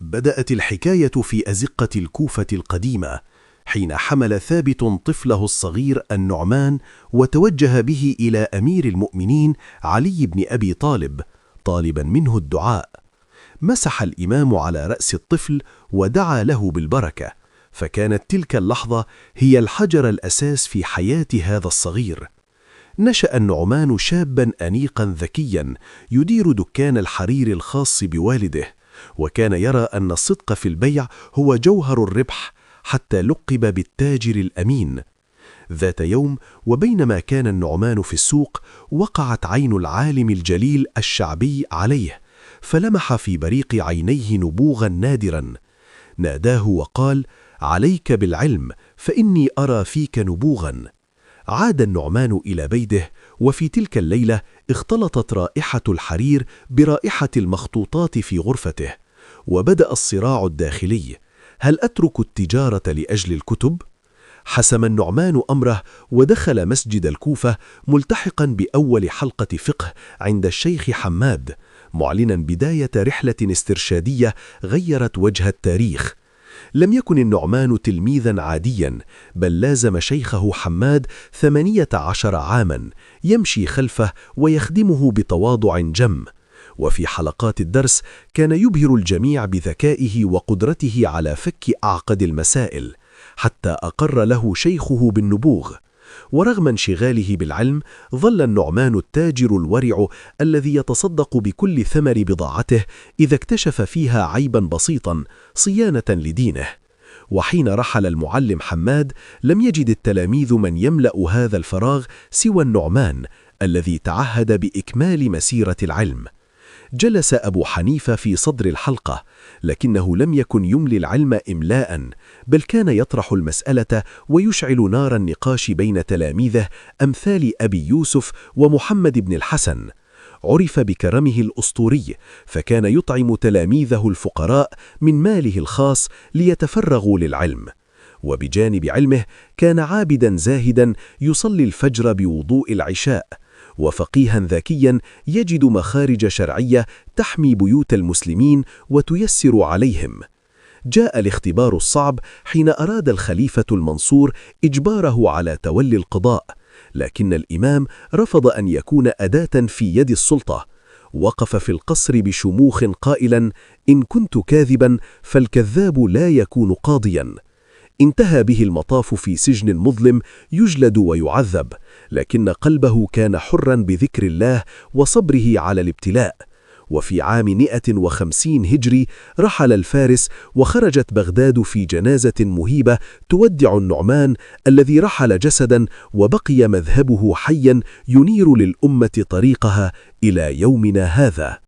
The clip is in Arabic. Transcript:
بدأت الحكاية في أزقة الكوفة القديمة، حين حمل ثابت طفله الصغير النعمان وتوجه به إلى أمير المؤمنين علي بن أبي طالب، طالبا منه الدعاء. مسح الإمام على رأس الطفل ودعا له بالبركة، فكانت تلك اللحظة هي الحجر الأساس في حياة هذا الصغير. نشأ النعمان شابا أنيقا ذكيا يدير دكان الحرير الخاص بوالده، وكان يرى أن الصدق في البيع هو جوهر الربح، حتى لقب بالتاجر الأمين. ذات يوم وبينما كان النعمان في السوق، وقعت عين العالم الجليل الشعبي عليه، فلمح في بريق عينيه نبوغا نادرا. ناداه وقال: عليك بالعلم، فإني أرى فيك نبوغا. عاد النعمان إلى بيته، وفي تلك الليلة اختلطت رائحة الحرير برائحة المخطوطات في غرفته، وبدأ الصراع الداخلي: هل أترك التجارة لأجل الكتب؟ حسم النعمان أمره ودخل مسجد الكوفة ملتحقا بأول حلقة فقه عند الشيخ حماد، معلنا بداية رحلة استرشادية غيرت وجه التاريخ. لم يكن النعمان تلميذا عاديا، بل لازم شيخه حماد 18 عاما، يمشي خلفه ويخدمه بتواضع جم. وفي حلقات الدرس كان يبهر الجميع بذكائه وقدرته على فك أعقد المسائل، حتى أقر له شيخه بالنبوغ. ورغم انشغاله بالعلم، ظل النعمان التاجر الورع الذي يتصدق بكل ثمر بضاعته إذا اكتشف فيها عيبا بسيطا صيانة لدينه. وحين رحل المعلم حماد، لم يجد التلاميذ من يملأ هذا الفراغ سوى النعمان الذي تعهد بإكمال مسيرة العلم. جلس أبو حنيفة في صدر الحلقة، لكنه لم يكن يملي العلم إملاء، بل كان يطرح المسألة ويشعل نار النقاش بين تلاميذه أمثال أبي يوسف ومحمد بن الحسن. عرف بكرمه الأسطوري، فكان يطعم تلاميذه الفقراء من ماله الخاص ليتفرغوا للعلم. وبجانب علمه كان عابدا زاهدا يصلي الفجر بوضوء العشاء، وفقيها ذكيا يجد مخارج شرعية تحمي بيوت المسلمين وتيسر عليهم. جاء الاختبار الصعب حين أراد الخليفة المنصور إجباره على تولي القضاء، لكن الإمام رفض أن يكون أداة في يد السلطة. وقف في القصر بشموخ قائلا: إن كنت كاذبا فالكذاب لا يكون قاضيا. انتهى به المطاف في سجن مظلم يجلد ويعذب، لكن قلبه كان حرا بذكر الله وصبره على الابتلاء. وفي عام 150 هجري رحل الفارس، وخرجت بغداد في جنازة مهيبة تودع النعمان الذي رحل جسدا، وبقي مذهبه حيا ينير للأمة طريقها إلى يومنا هذا.